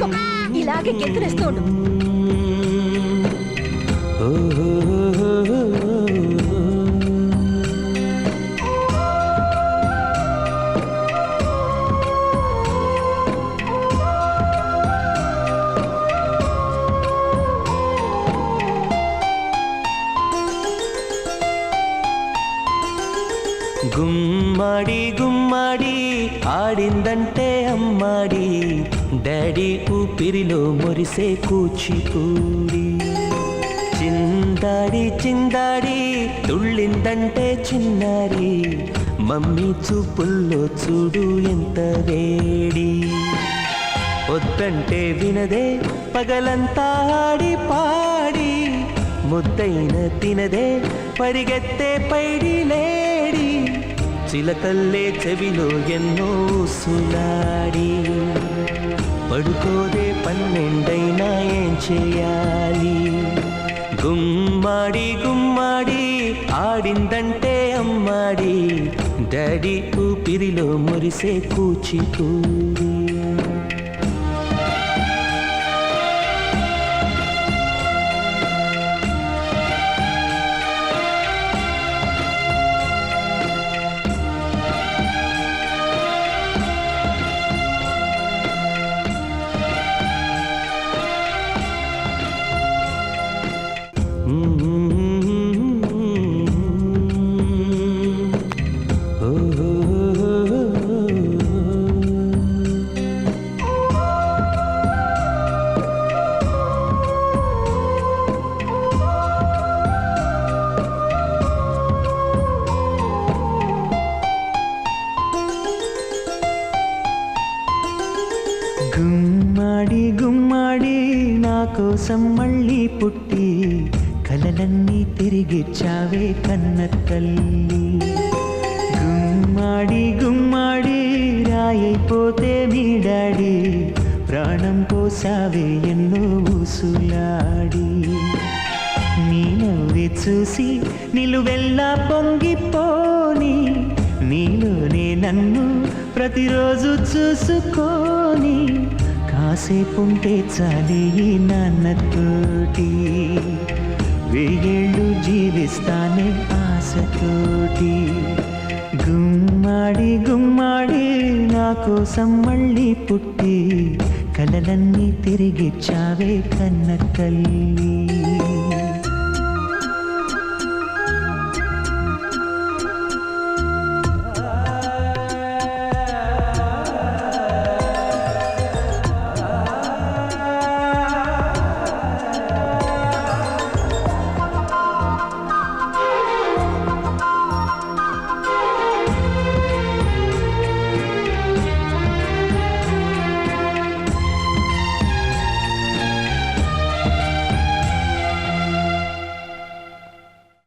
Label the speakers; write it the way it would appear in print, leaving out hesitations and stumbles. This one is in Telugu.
Speaker 1: పడుకో, ఇలాగే గెంతులేస్తూ ఉండు.
Speaker 2: గుమ్మడి గుమ్మడి ఆడిందంటే అమ్మాడి, డాడీ ఊపిరిలో మురిసే కూచిపూడి. చిందాడి చిందాడి తుళ్ళిందంటే చిన్నారి, మమ్మీ చూపుల్లో చూడు ఎంత వేడి. వద్దంటే వినదే పగలంతా ఆడి పాడి, ముద్దైన తినదే పరిగెత్తే పైడి లేడి. చిలకల్లే చెవిలో ఎన్నో సులాడి, పడుకోదే పన్నెండైనా ఏం చేయాలి. గుమ్మాడి గుమ్మాడి ఆడిందంటే అమ్మాడి, డాడీ ఊపిరిలో మురిసే కూచిపూడి. గుమ్మాడి గుమ్మాడి నా కోసం మళ్ళీ పుట్టి, కలలన్నీ తిరిగిచ్చావే కన్న తల్లి. గుమ్మాడి గుమ్మాడి రాయైపోతే మీ డాడీ, ప్రాణం పోసావే ఎన్నో ఊసులాడి. నీ నవ్వి చూసి నిలువెల్లా పొంగిపోని, నీలోనే నన్ను ప్రతిరోజు చూసుకోని, కాసేపుంటే చాలి నాన్నతోటి, వెయ్యేళ్ళు జీవిస్తానే ఆశతోటి. గుమ్మాడి గుమ్మాడి నా కోసం మళ్ళీ పుట్టి, కలలన్నీ తిరిగిచ్చావే కన్న తల్లి.